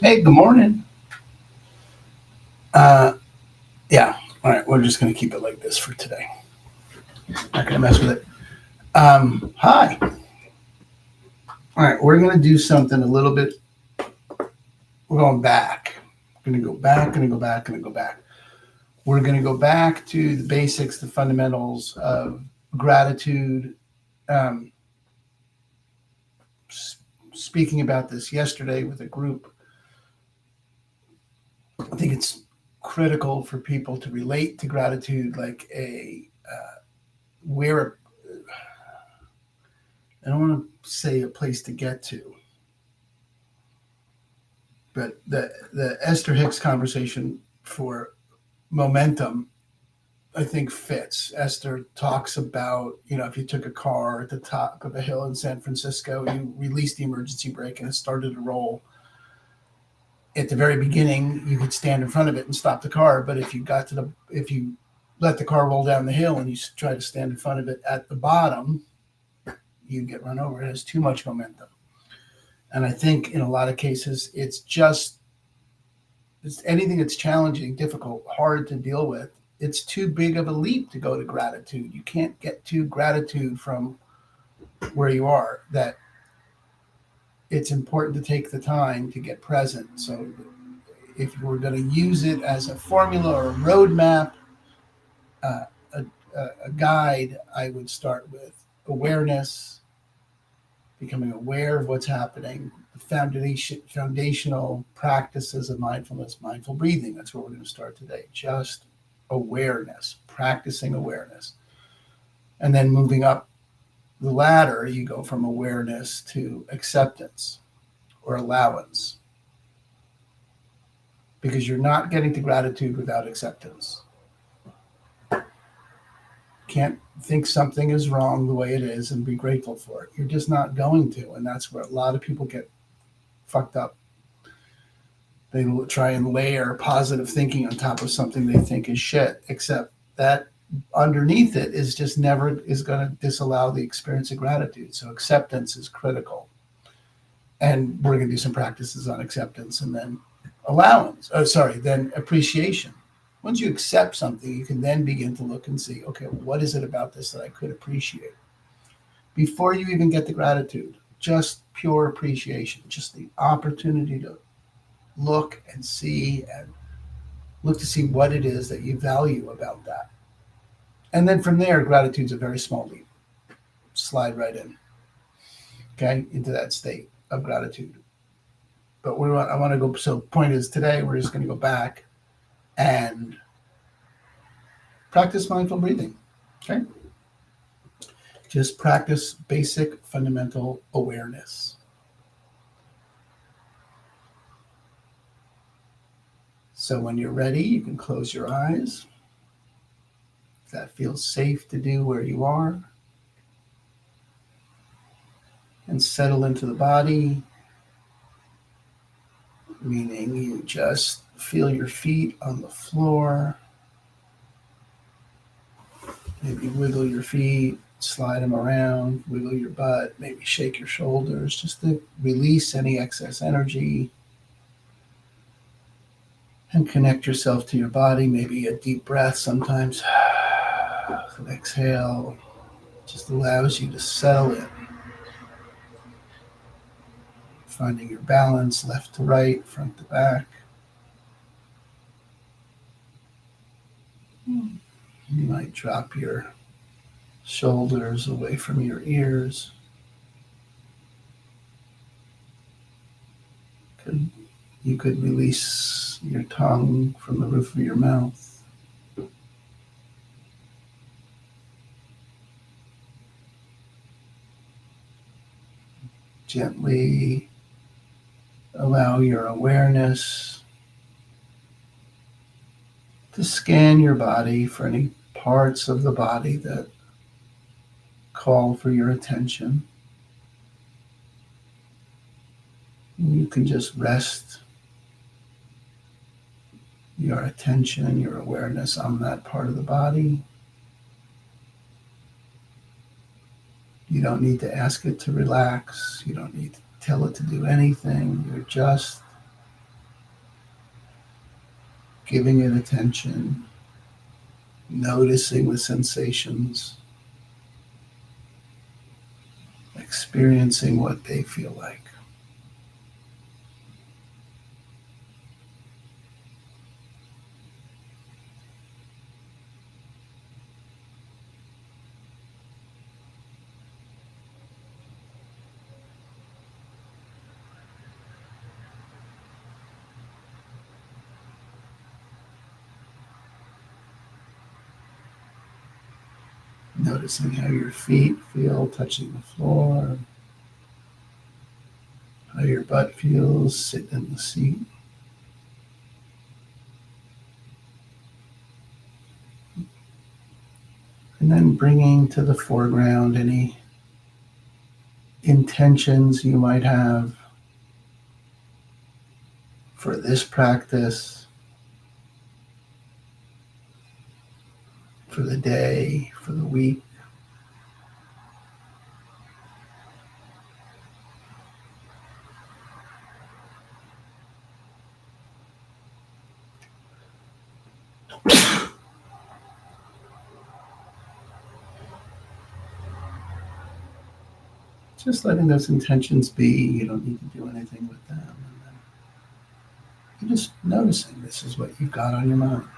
Hey, good morning. Uh, yeah. All right. We're just going to keep it like this for today. Not going to mess with it. Hi. All right. We're going to do something a little bit. We're going back. We're going to go back, going to go back, going to go back. We're going to go back to the basics, the fundamentals of gratitude. Um, Speaking about this yesterday with a group, I think it's critical for people to relate to gratitude like where I don't want to say a place to get to, but the Esther Hicks conversation for momentum, I think fits. Esther talks about, if you took a car at the top of a hill in San Francisco, you released the emergency brake and it started to roll. At the very beginning, you could stand in front of it and stop the car, but if you let the car roll down the hill and you try to stand in front of it at the bottom, you get run over. It has too much momentum. And I think in a lot of cases, it's anything that's challenging, difficult, hard to deal with. It's too big of a leap to go to gratitude. You can't get to gratitude from where you are. That it's important to take the time to get present. So if you were going to use it as a formula or a roadmap, uh, a, a guide, I would start with awareness, becoming aware of what's happening, the foundational practices of mindfulness, mindful breathing. That's where we're going to start today. Just awareness, practicing awareness. And then moving up the ladder, you go from awareness to acceptance or allowance, because you're not getting to gratitude without acceptance. You can't think something is wrong the way it is and be grateful for it. You're just not going to. And that's where a lot of people get fucked up. They try and layer positive thinking on top of something they think is shit, except that underneath it is just never is going to disallow the experience of gratitude. So acceptance is critical. And we're going to do some practices on acceptance and then then appreciation. Once you accept something, you can then begin to look and see, okay, what is it about this that I could appreciate? Before you even get the gratitude, just pure appreciation, just the opportunity to look and see and look to see what it is that you value about that. And then from there, gratitude's a very small leap. Slide right in, okay, into that state of gratitude. But I want to go. So, point is, today we're just going to go back and practice mindful breathing. Okay, just practice basic fundamental awareness. So, when you're ready, you can close your eyes. If that feels safe to do where you are, and settle into the body, meaning you just feel your feet on the floor. Maybe wiggle your feet, slide them around, wiggle your butt, maybe shake your shoulders just to release any excess energy and connect yourself to your body. Maybe a deep breath sometimes. An exhale just allows you to settle in, finding your balance left to right, front to back. You might drop your shoulders away from your ears. You could release your tongue from the roof of your mouth. Gently allow your awareness to scan your body for any parts of the body that call for your attention. You can just rest your attention, your awareness on that part of the body. You don't need to ask it to relax. You don't need to tell it to do anything. You're just giving it attention, noticing the sensations, experiencing what they feel like. Noticing how your feet feel touching the floor, how your butt feels sitting in the seat. And then bringing to the foreground any intentions you might have for this practice, for the day, for the week. Just letting those intentions be. You don't need to do anything with them. And then you're just noticing this is what you've got on your mind.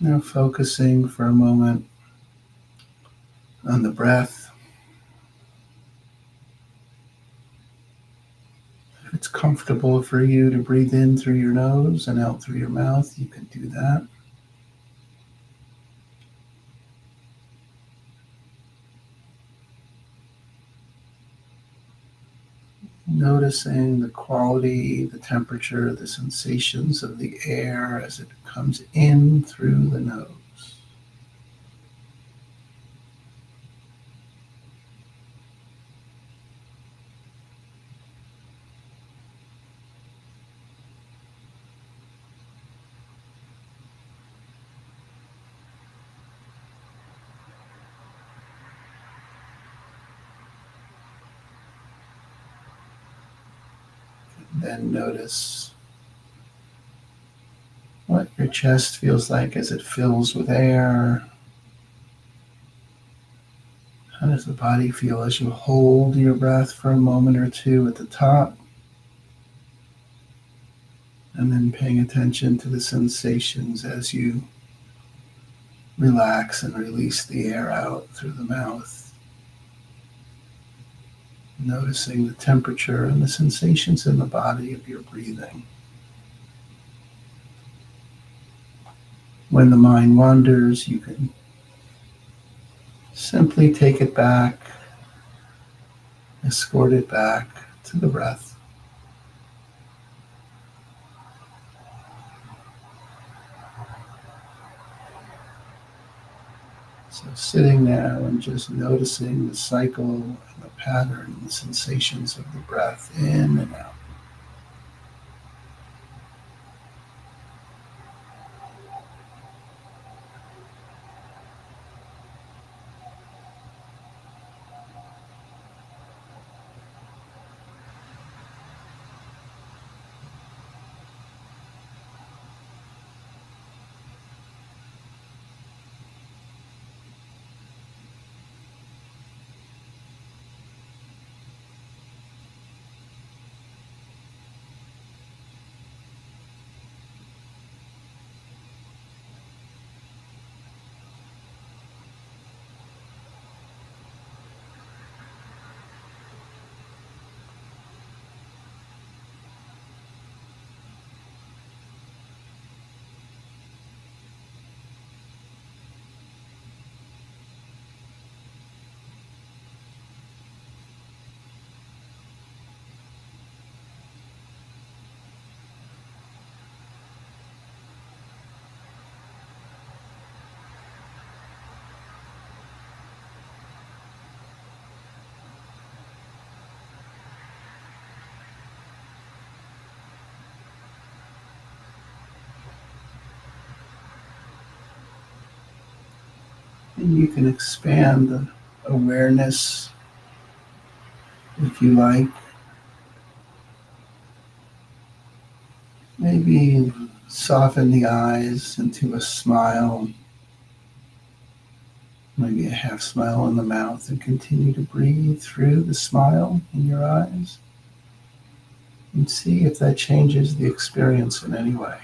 Now focusing for a moment on the breath. If it's comfortable for you to breathe in through your nose and out through your mouth, you can do that. Noticing the quality, the temperature, the sensations of the air as it comes in through the nose. Then notice what your chest feels like as it fills with air. How does the body feel as you hold your breath for a moment or two at the top? And then paying attention to the sensations as you relax and release the air out through the mouth. Noticing the temperature and the sensations in the body of your breathing. When the mind wanders, you can simply take it back, escort it back to the breath. So sitting now and just noticing the cycle and the pattern, the sensations of the breath in and out. And you can expand the awareness, if you like, Maybe soften the eyes into a smile, maybe a half smile in the mouth, and continue to breathe through the smile in your eyes and see if that changes the experience in any way.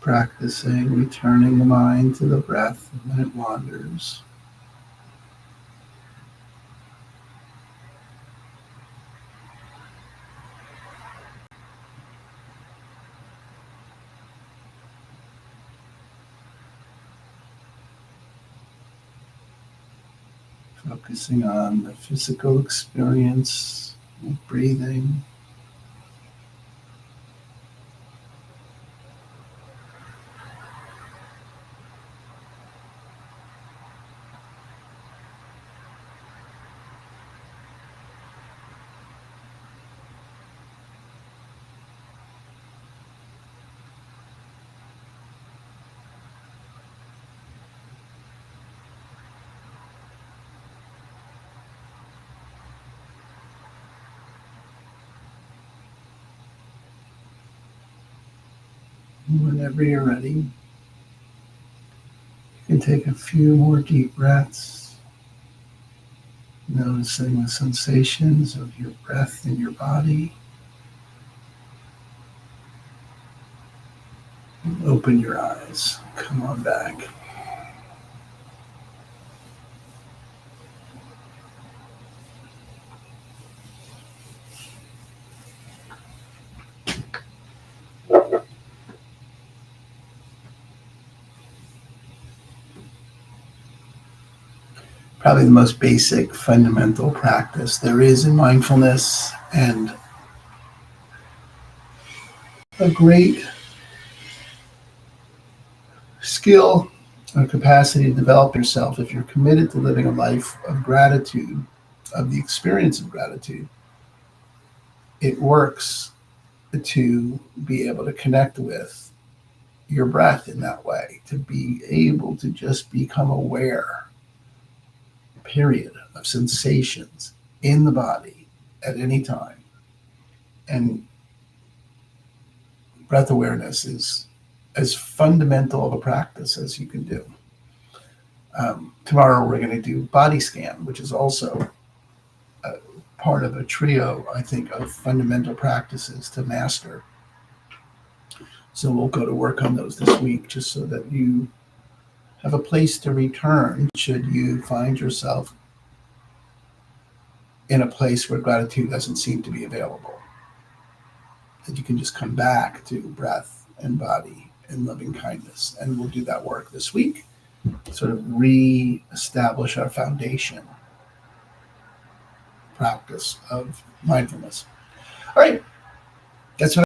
Practicing returning the mind to the breath when it wanders. Focusing on the physical experience of breathing. Whenever you're ready, you can take a few more deep breaths, noticing the sensations of your breath in your body. Open your eyes. Come on back. Probably the most basic fundamental practice there is in mindfulness, and a great skill or capacity to develop yourself if you're committed to living a life of gratitude, of the experience of gratitude. It works to be able to connect with your breath in that way, to be able to just become aware, period, of sensations in the body at any time. And breath awareness is as fundamental of a practice as you can do. Tomorrow we're going to do body scan, which is also part of a trio, I think, of fundamental practices to master. So we'll go to work on those this week just so that you have a place to return should you find yourself in a place where gratitude doesn't seem to be available. That you can just come back to breath and body and loving kindness. And we'll do that work this week, sort of re-establish our foundation practice of mindfulness. All right, that's what